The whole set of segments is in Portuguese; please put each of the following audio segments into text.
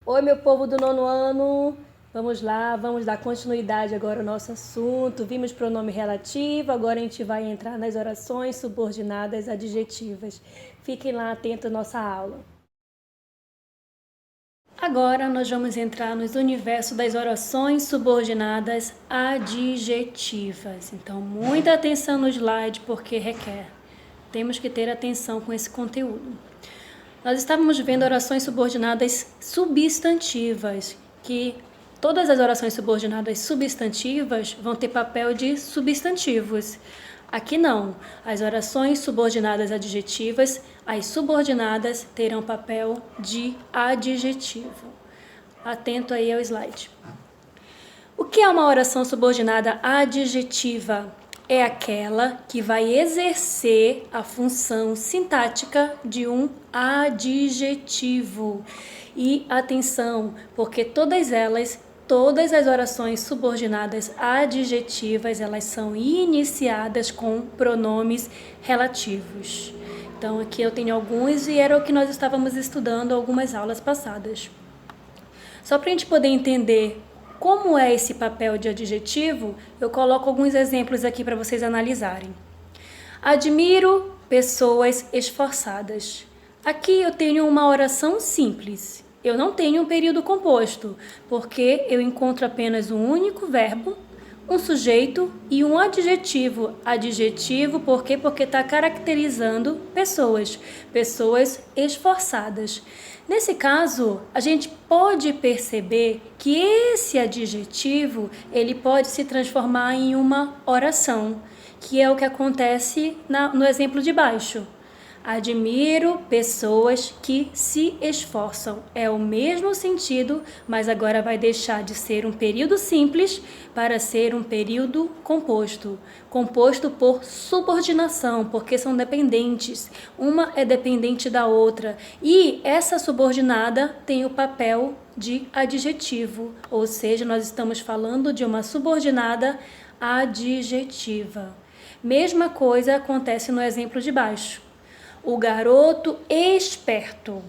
Oi, meu povo do nono ano, vamos lá, vamos dar continuidade agora ao nosso assunto. Vimos pronome relativo, agora a gente vai entrar nas orações subordinadas adjetivas. Fiquem lá atentos à nossa aula. Agora nós vamos entrar no universo das orações subordinadas adjetivas. Então, muita atenção no slide porque requer. Temos que ter atenção com esse conteúdo. Nós estávamos vendo orações subordinadas substantivas, que todas as orações subordinadas substantivas vão ter papel de substantivos. Aqui não. As orações subordinadas adjetivas, as subordinadas terão papel de adjetivo. Atento aí ao slide. O que é uma oração subordinada adjetiva? É aquela que vai exercer a função sintática de um adjetivo. E atenção, porque todas as orações subordinadas adjetivas, elas são iniciadas com pronomes relativos. Então aqui eu tenho alguns e era o que nós estávamos estudando algumas aulas passadas. Só para a gente poder entender como é esse papel de adjetivo, eu coloco alguns exemplos aqui para vocês analisarem. Admiro pessoas esforçadas. Aqui eu tenho uma oração simples. Eu não tenho um período composto, porque eu encontro apenas um único verbo, um sujeito e um adjetivo. Adjetivo por quê? Porque está caracterizando pessoas esforçadas. Nesse caso, a gente pode perceber que esse adjetivo ele pode se transformar em uma oração, que é o que acontece no exemplo de baixo. Admiro pessoas que se esforçam. É o mesmo sentido, mas agora vai deixar de ser um período simples para ser um período composto. Composto por subordinação, porque são dependentes. Uma é dependente da outra. E essa subordinada tem o papel de adjetivo, ou seja, nós estamos falando de uma subordinada adjetiva. Mesma coisa acontece no exemplo de baixo. O garoto esperto.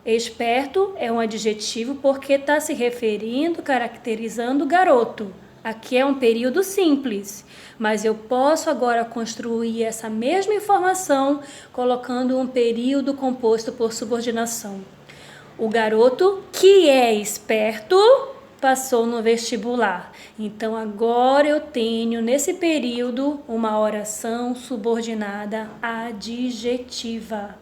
Esperto é um adjetivo porque está se referindo, caracterizando o garoto. Aqui é um período simples, mas eu posso agora construir essa mesma informação colocando um período composto por subordinação. O garoto que é esperto passou no vestibular. Então, agora eu tenho nesse período uma oração subordinada adjetiva.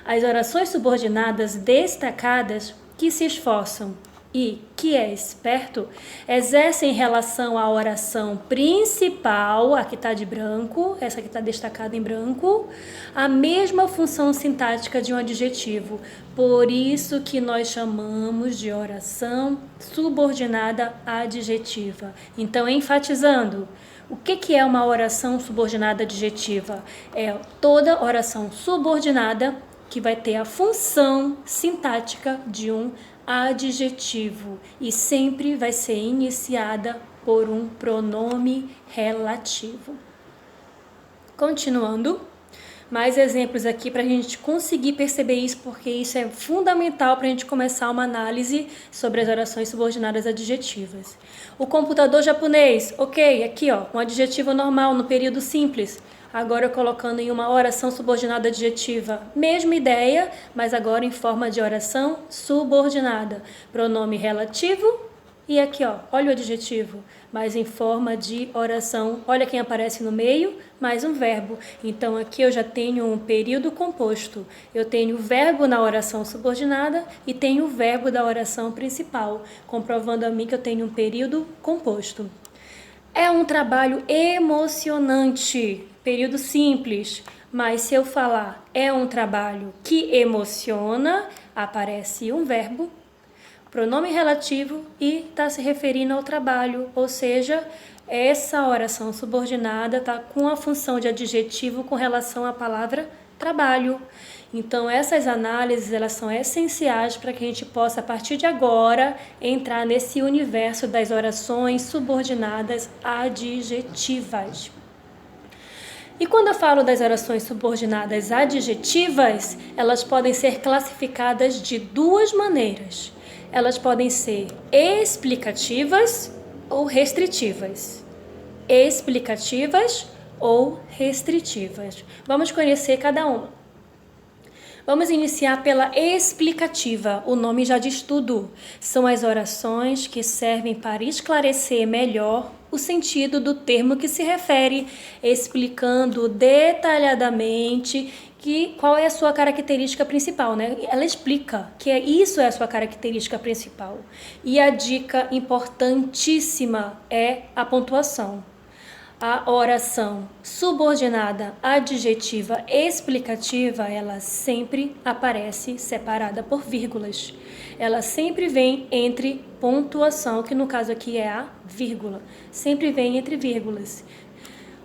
As orações subordinadas destacadas que se esforçam e que é esperto exercem em relação à oração principal, a que está de branco, essa que está destacada em branco, a mesma função sintática de um adjetivo. Por isso que nós chamamos de oração subordinada adjetiva. Então, enfatizando, o que é uma oração subordinada adjetiva? É toda oração subordinada que vai ter a função sintática de um adjetivo e sempre vai ser iniciada por um pronome relativo. Continuando, mais exemplos aqui para a gente conseguir perceber isso, porque isso é fundamental para a gente começar uma análise sobre as orações subordinadas adjetivas. O computador japonês, ok, aqui ó, um adjetivo normal no período simples. Agora colocando em uma oração subordinada adjetiva. Mesma ideia, mas agora em forma de oração subordinada. Pronome relativo e aqui, ó, olha o adjetivo, mas em forma de oração. Olha quem aparece no meio, mais um verbo. Então aqui eu já tenho um período composto. Eu tenho o verbo na oração subordinada e tenho o verbo da oração principal, comprovando a mim que eu tenho um período composto. É um trabalho emocionante, período simples, mas se eu falar é um trabalho que emociona, aparece um verbo, pronome relativo e está se referindo ao trabalho, ou seja, essa oração subordinada está com a função de adjetivo com relação à palavra trabalho. Então, essas análises elas são essenciais para que a gente possa, a partir de agora, entrar nesse universo das orações subordinadas adjetivas. E quando eu falo das orações subordinadas adjetivas, elas podem ser classificadas de duas maneiras. elas podem ser explicativas ou restritivas. Explicativas ou restritivas. Vamos conhecer cada uma. Vamos iniciar pela explicativa. O nome já diz tudo. São as orações que servem para esclarecer melhor o sentido do termo que se refere, explicando detalhadamente qual é a sua característica principal, né? Ela explica que isso é a sua característica principal. E a dica importantíssima é a pontuação. A oração subordinada, adjetiva, explicativa, ela sempre aparece separada por vírgulas. Ela sempre vem entre pontuação, que no caso aqui é a vírgula. Sempre vem entre vírgulas.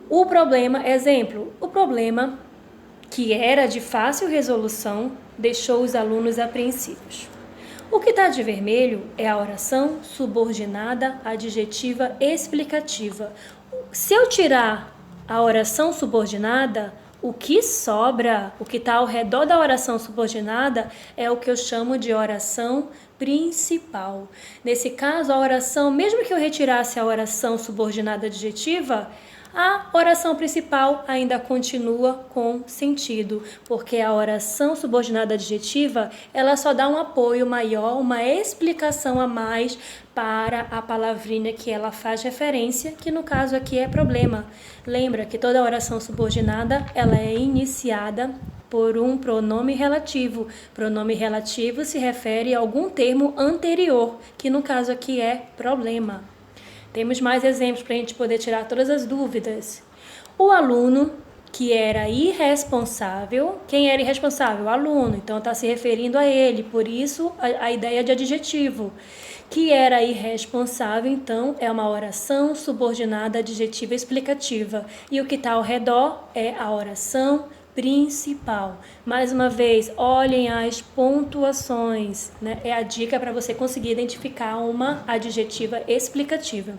O problema que era de fácil resolução, deixou os alunos apreensivos. O que está de vermelho é a oração subordinada, adjetiva, explicativa. Se eu tirar a oração subordinada, o que sobra, o que está ao redor da oração subordinada, é o que eu chamo de oração principal. Nesse caso, a oração, mesmo que eu retirasse a oração subordinada adjetiva, a oração principal ainda continua com sentido, porque a oração subordinada adjetiva, ela só dá um apoio maior, uma explicação a mais para a palavrinha que ela faz referência, que no caso aqui é problema. Lembra que toda oração subordinada, ela é iniciada por um pronome relativo. Pronome relativo se refere a algum termo anterior, que no caso aqui é problema. Temos mais exemplos para a gente poder tirar todas as dúvidas. O aluno que era irresponsável, quem era irresponsável? O aluno, então está se referindo a ele, por isso a ideia de adjetivo. Que era irresponsável, então, é uma oração subordinada adjetiva explicativa. E o que está ao redor é a oração principal. Mais uma vez, olhem as pontuações, né? É a dica para você conseguir identificar uma adjetiva explicativa.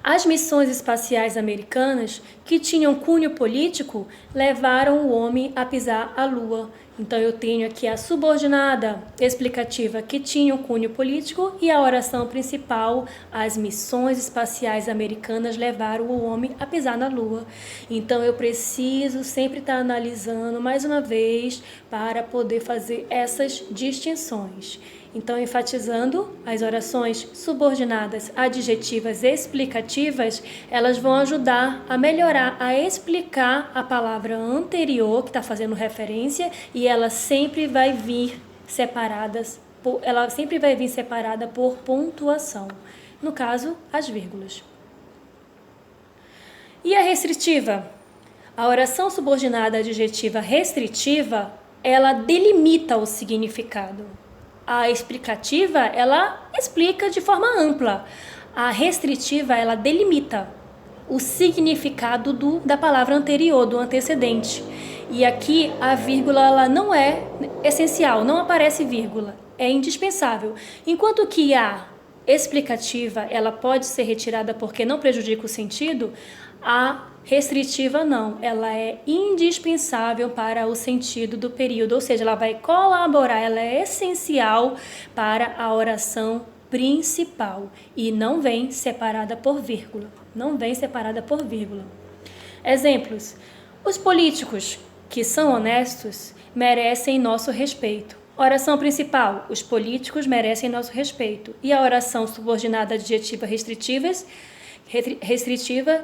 As missões espaciais americanas, que tinham cunho político, levaram o homem a pisar a Lua. Então, eu tenho aqui a subordinada explicativa que tinha um cunho político e a oração principal, as missões espaciais americanas levaram o homem a pisar na Lua. Então, eu preciso sempre estar analisando mais uma vez para poder fazer essas distinções. Então, enfatizando, as orações subordinadas, adjetivas, explicativas, elas vão ajudar a melhorar, a explicar a palavra anterior que está fazendo referência e ela sempre vai vir separada por pontuação. No caso, as vírgulas. E a restritiva? A oração subordinada adjetiva restritiva, ela delimita o significado. A explicativa, ela explica de forma ampla. A restritiva, ela delimita o significado da palavra anterior, do antecedente. E aqui a vírgula ela não é essencial, não aparece vírgula, é indispensável. Enquanto que a explicativa, ela pode ser retirada porque não prejudica o sentido, a restritiva não, ela é indispensável para o sentido do período, ou seja, ela vai colaborar, ela é essencial para a oração principal e não vem separada por vírgula, Exemplos: os políticos que são honestos merecem nosso respeito. Oração principal: os políticos merecem nosso respeito. E a oração subordinada adjetiva restritiva,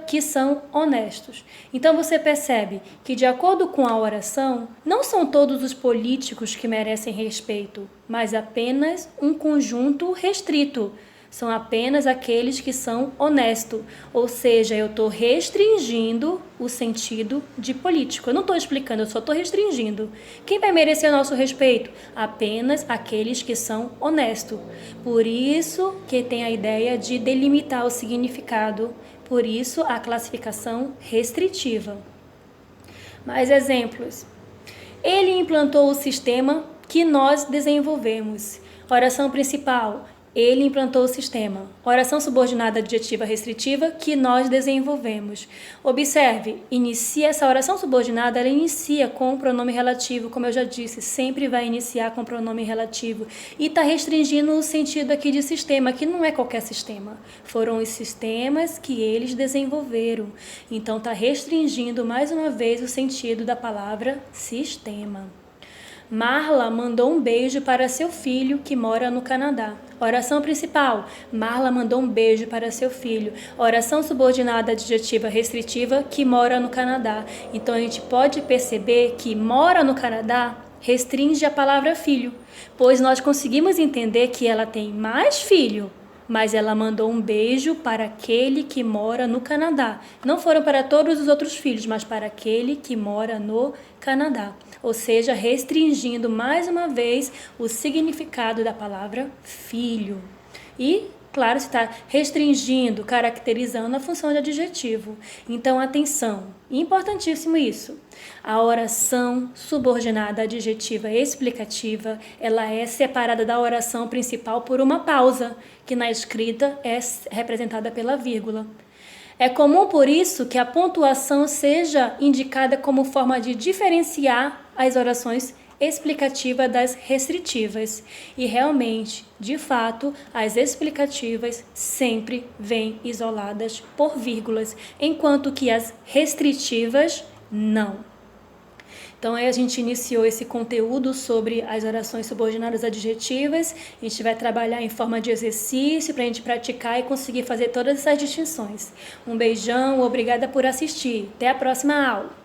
que são honestos. Então você percebe que, de acordo com a oração, não são todos os políticos que merecem respeito, mas apenas um conjunto restrito. São apenas aqueles que são honestos. Ou seja, eu estou restringindo o sentido de político. Eu não estou explicando, eu só estou restringindo. Quem vai merecer o nosso respeito? Apenas aqueles que são honestos. Por isso que tem a ideia de delimitar o significado. Por isso a classificação restritiva. Mais exemplos. Ele implantou o sistema que nós desenvolvemos. Oração principal: Ele implantou o sistema. Oração subordinada adjetiva restritiva que nós desenvolvemos. Observe, inicia essa oração subordinada, ela inicia com o pronome relativo, como eu já disse, sempre vai iniciar com o pronome relativo. E está restringindo o sentido aqui de sistema, que não é qualquer sistema. Foram os sistemas que eles desenvolveram. Então está restringindo mais uma vez o sentido da palavra sistema. Marla mandou um beijo para seu filho que mora no Canadá. Oração principal. Marla mandou um beijo para seu filho. Oração subordinada adjetiva restritiva que mora no Canadá. Então a gente pode perceber que mora no Canadá restringe a palavra filho, pois nós conseguimos entender que ela tem mais filho, mas ela mandou um beijo para aquele que mora no Canadá. Não foram para todos os outros filhos, mas para aquele que mora no Canadá. Ou seja, restringindo mais uma vez o significado da palavra filho. E, claro, se está restringindo, caracterizando a função de adjetivo. Então, atenção, importantíssimo isso. A oração subordinada adjetiva explicativa, ela é separada da oração principal por uma pausa, que na escrita é representada pela vírgula. É comum, por isso, que a pontuação seja indicada como forma de diferenciar as orações explicativas das restritivas. E realmente, de fato, as explicativas sempre vêm isoladas por vírgulas, enquanto que as restritivas não. Então, aí a gente iniciou esse conteúdo sobre as orações subordinadas adjetivas. A gente vai trabalhar em forma de exercício para a gente praticar e conseguir fazer todas essas distinções. Um beijão, obrigada por assistir. Até a próxima aula.